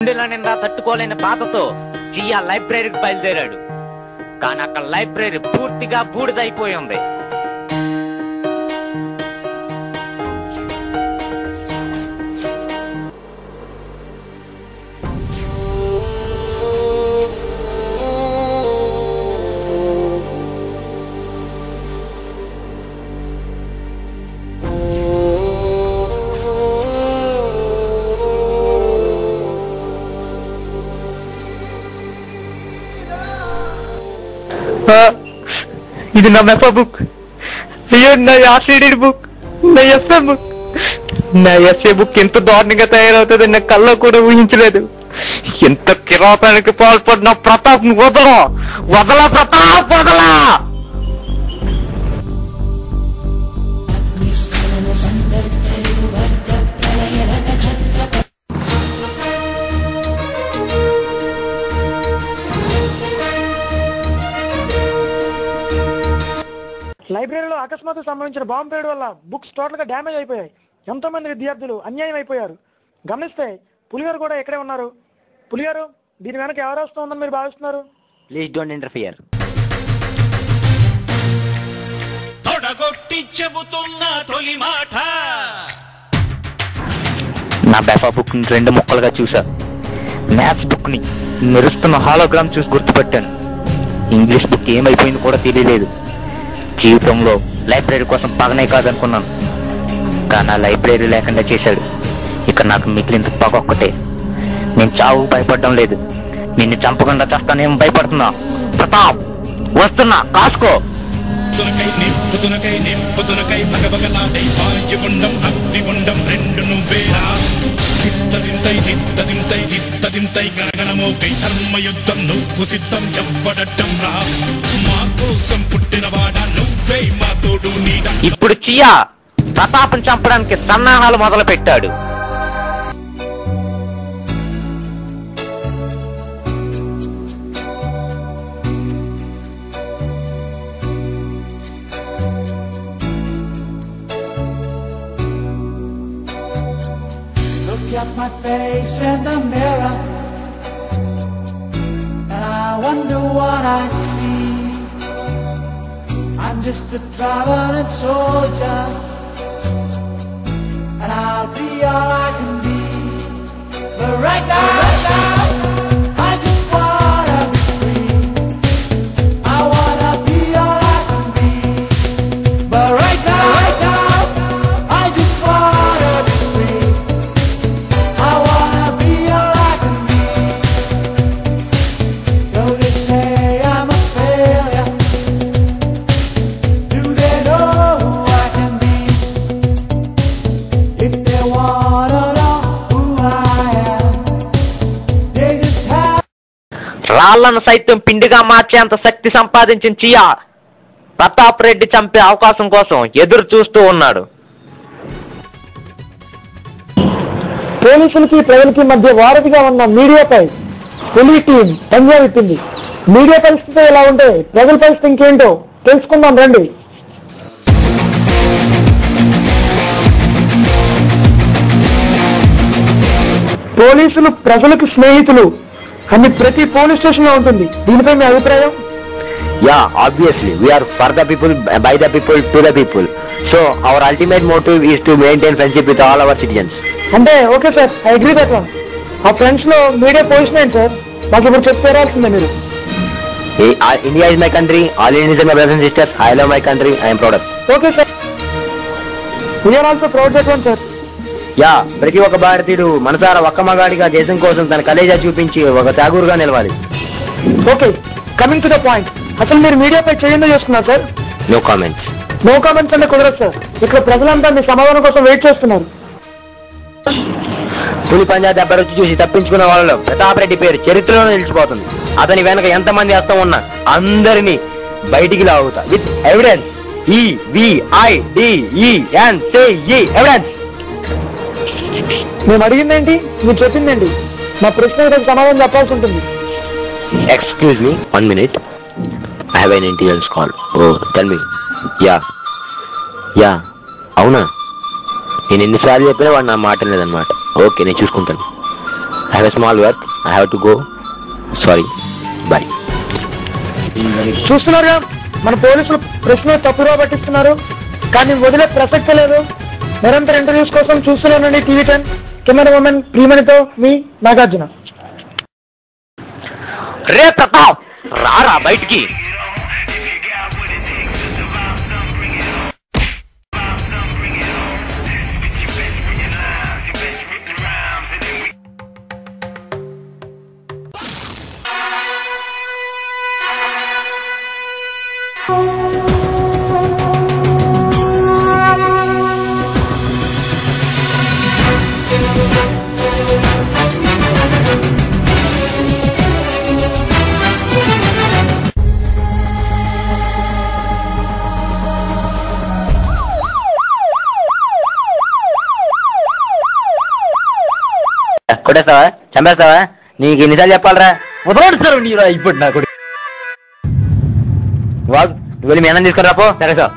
గుండెల నిండా తట్టుకోలేని బాధతో జియా లైబ్రరీకి బయలుదేరాడు. కానీ అక్కడ లైబ్రరీ పూర్తిగా బూడిదైపోయి ఉంది. ఇది నా మెఫా బుక్, అయ్యో నా యాసిడెడ్ బుక్, నా ఎస్ఏ బుక్. నా ఎస్ఏ బుక్ ఎంత దారుణంగా తయారవుతుంది నా కల్లో కూడా ఊహించలేదు. ఎంత కిరాతానికి పాల్పడిన ప్రతాప్ వదలా వదలా ప్రతాప్ వదలా. లైబ్రరీలో అకస్మాత్తు సంభవించిన బాంబు పేడు వల్ల బుక్స్ టోటల్ గా డ్యామేజ్ అయిపోయాయి. ఎంతో మంది విద్యార్థులు అన్యాయం అయిపోయారు. గమనిస్తే పులిగారు కూడా ఇక్కడే ఉన్నారు. పులిగారు, దీని వెనక ఎవరు వస్తుందని మీరు భావిస్తున్నారు? Please don't interfere. నా బెఫా బుక్ ని 2 ముక్కలుగా చూసా. మ్యాథ్స్ బుక్ ని మెరుస్తున్న హాలోగ్రామ్ చూసి గుర్తుపెట్టాను. ఇంగ్లీష్ బుక్ ఏమైపోయింది కూడా తెలియలేదు. జీవితంలో లైబ్రరీ కోసం పగనే కాదనుకున్నాను, కానీ ఆ లైబ్రరీ లేకుండా చేశాడు. ఇక నాకు మిగిలిన పగ ఒక్కటే. నేను చావు భయపడడం లేదు, నిన్ను చంపకుండా చేస్తానేమో భయపడుతున్నా. ప్రతాప్ వస్తున్నా, కాసుకో. ఇప్పుడు చియా ప్రతాప్ని చంపడానికి సన్నాహాలు మొదలు పెట్టాడు. Look at my face in the mirror, and I wonder what I see. I'm just a traveling soldier, and I'll be all I can be. But right now, I just wanna be free. I wanna be all I can be. But right now, I just wanna be free. I wanna be all I can be. Though they say I'm a failure, do they know who I can be? If they wanna know who I am, they just have. రాళ్లను సైతం పిండిగా మార్చేంత శక్తి సంపాదించిన chia Pratap Reddy చంపే అవకాశం కోసం ఎదురు చూస్తూ ఉన్నాడు. పోలీసులకి ప్రజలకి మధ్య వారధిగా ఉన్న మీడియాపై పులి టీం పంజా విప్పింది. మీడియా పరిస్థితి ఎలా ఉంటే ప్రజల పరిస్థితి ఇంకేంటో తెలుసుకుందాం రండి. పోలీసులు ప్రజలకు స్నేహితులు అని ప్రతి పోలీస్ స్టేషన్ లో ఉంటుంది. దీనిపై మీ అభిప్రాయం? Yeah, obviously we are for the people, by the people, to the people. So our ultimate motive is to maintain friendship with all our citizens. అంటే okay sir, I agree that one. ఆ friends లో media position ఏంటి sir? మాకు ఇప్పుడు చెప్పాల్సిందే మీరు. India is my country, all Indians are my brothers and sisters. I love my country, I am proud of. Okay sir, we are also proud that one sir. Yeah, ప్రతి ఒక్క భారతీయుడు మనసారా ఒక్క మగాడిగా దేశం కోసం తన కలేజా చూపించి ఒక త్యాగురుగా నిలవాలి. Okay, coming to the point, అసలు మీరు మీడియాపై చేయందో చేస్తున్నారు sir? No comments. No comments అంటే కుదరదు సార్. ఇక్కడ ప్రజలంతా మీ సమాధానం కోసం వెయిట్ చేస్తున్నారు. పులి పంజా దెబ్బ రుచి చూసి తప్పించుకున్న వాళ్ళలో ప్రతాప్ రెడ్డి పేరు చరిత్రలో నిలిచిపోతుంది. అతని వెనక ఎంతమంది హస్తం ఉన్నా అందరినీ బయటికి లాగుతా విత్ ఎవిడెన్స్. EVIDENCE evidence. మేము అడిగిందేంటి, మీరు చెప్పిందేంటి? మా ప్రశ్నకు సమాధానం చెప్పాల్సి ఉంటుంది. Excuse me, 1 minute. I have an intelligence call. Oh, tell me. Yeah. అవునా? నేను ఎన్నిసార్లు చెప్పినా వాడు నా మాట లేదన్నమాట. ఓకే, నేను చూసుకుంటాను. I have a small work. I have to go. Sorry. Bye. చూస్తున్నారుగా మన పోలీసులు ప్రశ్న తప్పుగా పట్టిస్తున్నారు, కానీ వదిలే ప్రసక్తి లేదు. నిరంతర ఇంటర్వ్యూస్ కోసం చూస్తున్నానండి TV10. కెమెరా ఉమెన్ ప్రియమణితో మీ నాగార్జున. రే ప్రతాప్, రారా బయటికి. కొట్టేస్తావా, చంపేస్తావా? నీకు ఎన్నిసార్లు చెప్పాలరా? వదలడు నీరా ఇప్పుడు నా కొడుకు. వెళ్ళి మీ అన్నం తీసుకుని రాపో. సరే సార్.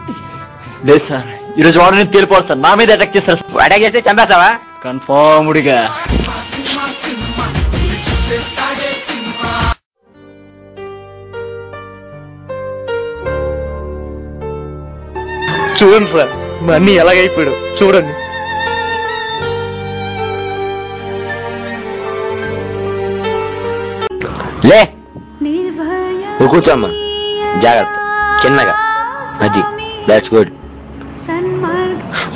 లేదు సార్, ఈరోజు వాడు నేను తేలిపోవాలి సార్. నా మీద అటాక్ చేస్తారు. అటాక్ చేస్తే చంపేస్తావా? కన్ఫర్మ్డ్గా. చూడండి సార్, మా అన్ని ఎలాగైపోయాడు చూడండి. లే నువ్వు కూర్చోమ్మా, జాగ్రత్త, చిన్నగా. అది దాట్స్ గుడ్.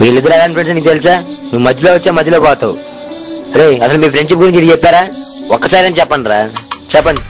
వీళ్ళిద్దరు ఎలాంటి ఫ్రెండ్స్ నీకు తెలుసా? నువ్వు మధ్యలో వచ్చా మధ్యలో పోతావు. రే అసలు మీ ఫ్రెండ్షిప్ గురించి ఇది చెప్పారా? ఒక్కసారి అని చెప్పండి రా, చెప్పండి.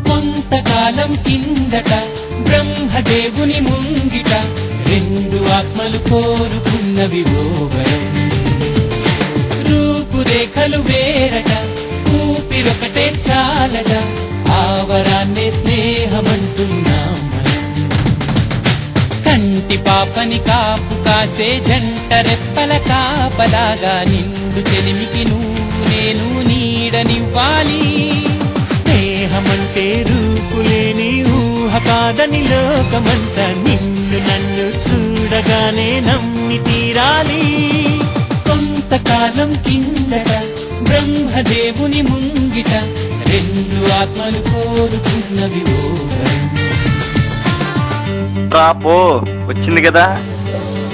కొంతకాలం కిందట బ్రహ్మదేవుని ముంగిట రెండు ఆత్మలు కోరుకున్నవి ఓవరం. రూపురేఖలు వేరట, ఊపిరొకటే చాలట, ఆవరాన్నే స్నేహమంటున్నాం మనం. కంటి పాపని కాపు కాసే జంట రెప్పల కాపలాగా నిండు చెలిమికి నువ్వు నేను నీడనివ్వాలి. స్నేహమంటే రూపులేని ఊహ కాదని లోకమంతా నిన్ను నన్ను చూడగానే నమ్మి తీరాలి. కొంతకాలం కిందట బ్రహ్మదేవుని ముంగిట రెండు ఆత్మలు కోరుకున్నవి ఓవరం. రాపో, వచ్చింది కదా.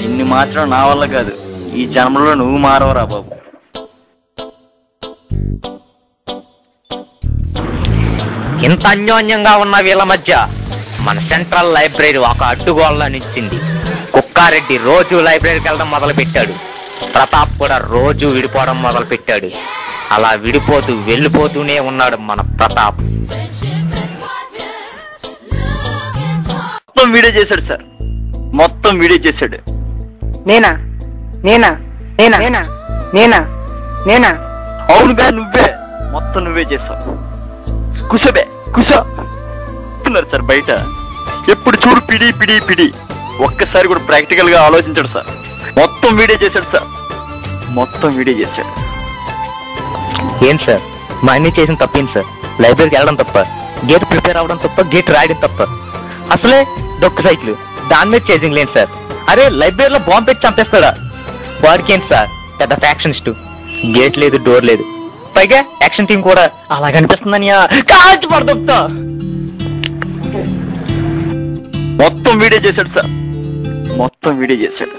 ఇన్ని మాత్రం నా వల్ల కాదు. ఈ జన్మలో నువ్వు మారవరా బాబు. ఇంత అన్యోన్యంగా ఉన్న వీళ్ళ మధ్య మన సెంట్రల్ లైబ్రరీ ఒక అడ్డుగోళ్ళ నిచ్చింది. కుక్కారెడ్డి రోజు లైబ్రరీకి వెళ్ళడం మొదలు పెట్టాడు. ప్రతాప్ కూడా రోజు విడిపోవడం మొదలు పెట్టాడు. అలా విడిపోతూ వెళ్ళిపోతూనే ఉన్నాడు మన ప్రతాప్. మొత్తం వీడియో చేశాడు సార్, మొత్తం వీడియో చేశాడు. నేనా నేనా నేనా నేనా నేనా నేనా అవునుగా, నువ్వే, మొత్తం నువ్వే చేస్తావు. కుసబే కూర్చున్నారు సార్ బయట. ఎప్పుడు చూడు పిడి పిడి పిడి. ఒక్కసారి కూడా ప్రాక్టికల్ గా ఆలోచించాడు సార్. మొత్తం వీడియో చేశాడు సార్, మొత్తం వీడియో చేశాడు. ఏం సార్, మా అన్ని చేసిన తప్పేంటి సార్? లైబ్రరీకి వెళ్ళడం తప్ప, గేట్ ప్రిపేర్ అవ్వడం తప్ప, గేట్ రాయడం తప్ప. అసలే డొక్క సైకిల్, దాని మీద చేసింగ్ లేదు సార్. అరే లైబ్రరీలో బాంబు పెట్టి చంపేస్తాడా? వాడికి ఏంటి సార్, పెద్ద ఫ్యాక్షనిస్ట్. గేట్ లేదు, డోర్ లేదు, పైగా యాక్షన్ టీం కూడా. అలా కనిపిస్తుందని కాల్చి పడదొక్తా. మొత్తం వీడియో చేశాడు సార్, మొత్తం వీడియో చేశాడు.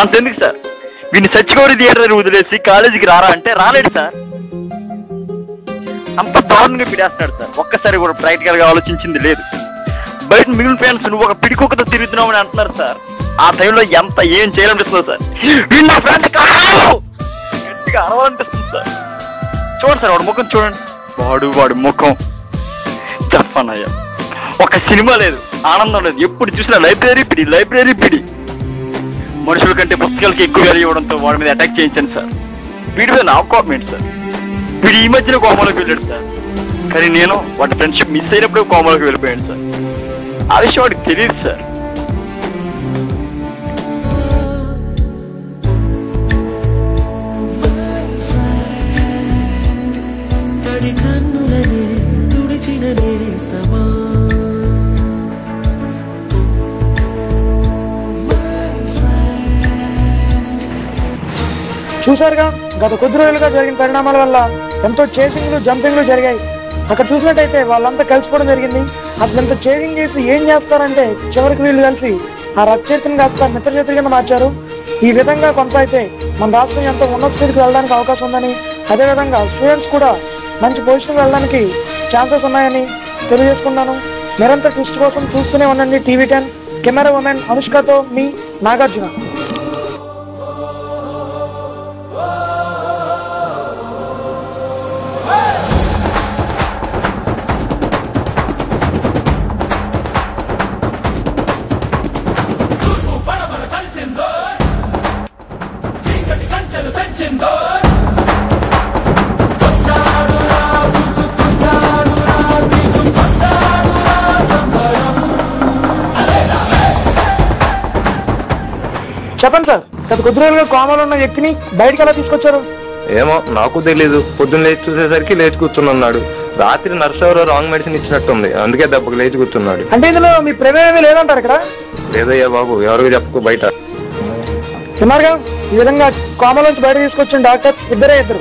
అంతెందుకు సార్, వీడిని సచ్చిగౌరి థియేటర్ వదిలేసి కాలేజీకి రారా అంటే రాలేడు సార్. అంత దారుణంగా పిడేస్తున్నాడు సార్. ఒక్కసారి కూడా ప్రాక్టికల్ గా ఆలోచించింది లేదు. బయట మిగిలిన ఫ్యాన్స్ నువ్వు ఒక పిడికొక్కతో తిరుగుతున్నావు అని అంటున్నారు సార్. ఆ టైంలో ఎంత ఏం చేయాలనిపిస్తుంది సార్. వీళ్ళు నా ఫ్రెండ్ కాదు, గట్టిగా అరవాలనిపిస్తుంది సార్. చూడండి సార్, వాడి ముఖం చూడండి, వాడి ముఖం చెప్పనయ్యా. ఒక సినిమా లేదు, ఆనందం లేదు. ఎప్పుడు చూసినా లైబ్రరీ పిడి. మనుషుల కంటే పుస్తకాలకి ఎక్కువ వాల్యూ ఇవ్వడంతో వాడి మీద అటాక్ చేయించాను సార్. వీడి మీద నాకు కోపం ఏంటి సార్? వీడు ఈ మధ్యన కోమలోకి వెళ్ళాడు సార్. కానీ నేను వాటి ఫ్రెండ్షిప్ మిస్ అయినప్పుడు కోమలోకి వెళ్ళిపోయాను సార్. ఆ విషయం వాడికి తెలియదు సార్. చూసారుగా గత కొద్ది రోజులుగా జరిగిన పరిణామాల వల్ల ఎంతో చేసింగ్లు జంపింగ్లు జరిగాయి. అక్కడ చూసినట్టయితే వాళ్ళంతా కలిసిపోవడం జరిగింది. అసలు ఎంత చేసింగ్ చేసి ఏం చేస్తారంటే చివరికి వీళ్ళు కలిసి ఆ రచయితని కాస్త మిత్ర చేతుల కింద మార్చారు. ఈ విధంగా కొనసాగితే మన రాష్ట్రం ఎంతో ఉన్నత స్థితికి వెళ్ళడానికి అవకాశం ఉందని, అదేవిధంగా స్టూడెంట్స్ కూడా మంచి పొజిషన్కి వెళ్ళడానికి ఛాన్సెస్ ఉన్నాయని తెలియజేసుకున్నాను. నిరంతర ట్విస్ట్ కోసం చూస్తూనే ఉండండి TV10. కెమెరా ఉమెన్ అనుష్కతో మీ నాగార్జున. చెప్పండి సార్, గత కొద్ది రోజులుగా కోమాలో ఉన్న వ్యక్తిని బయటకు ఎలా తీసుకొచ్చారు? ఏమో నాకు తెలీదు. పొద్దున్న లేచి చూసేసరికి లేచి కూర్చున్నాడు. రాత్రి నర్స్ ఎవరో రాంగ్ మెడిసిన్ ఇచ్చినట్టుంది, అందుకే దెబ్బకు లేచి కూర్చున్నాడు. అంటే ఇందులో మీ ప్రమేయమే లేదంటారు ఇక్కడ? లేదయ్యా బాబు, ఎవరికి చెప్పకు బయట. సుమారుగా ఈ విధంగా కోమలోంచి బయట తీసుకొచ్చిన డాక్టర్ ఇద్దరు.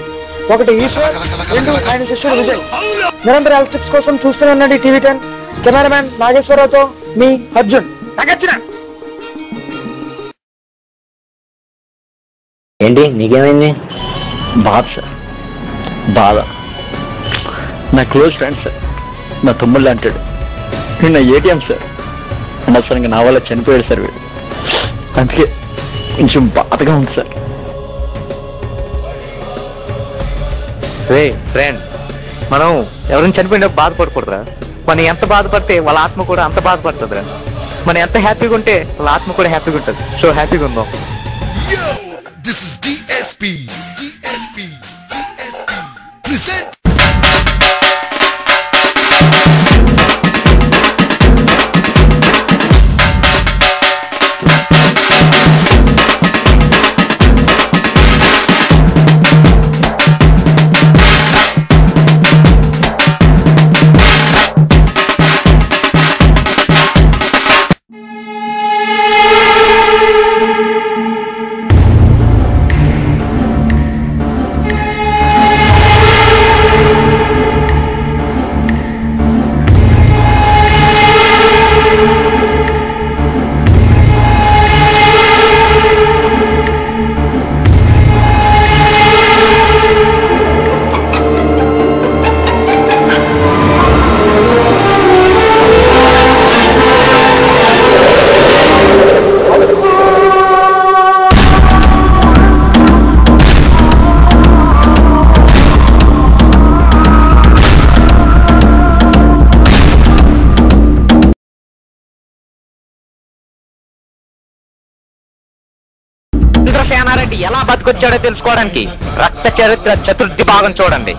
ఒకటి ఈశ్వర్, రెండు ఆయన శిష్యుడు విజయ్. నిరంతర హెల్త్ టిప్స్ కోసం చూస్తూనే ఉండండి TV10. కెమెరామ్యాన్ నాగేశ్వరరావుతో మీ అర్జున్. ఏంటి నీకేమైంది? బాధ సార్, బాధ. నా క్లోజ్ ఫ్రెండ్ సార్, నా తమ్ముళ్ళు అంటాడు. నేను నా ATM సార్, అనవసరంగా నా వల్ల చనిపోయాడు సార్ వీడు. అందుకే కొంచెం బాధగా ఉంది సార్. రే ఫ్రెండ్, మనం ఎవరైనా చనిపోయినా బాధపడకూడదురా. మనం ఎంత బాధపడితే వాళ్ళ ఆత్మ కూడా అంత బాధపడుతుందిరా. మనం ఎంత హ్యాపీగా ఉంటే వాళ్ళ ఆత్మ కూడా హ్యాపీగా ఉంటుంది. సో హ్యాపీగా ఉందాం. This is DSP. Present. Indrasena Reddy ఎలా బతికొచ్చాడో తెలుసుకోవడానికి రక్త చరిత్ర చతుర్థి భాగం చూడండి.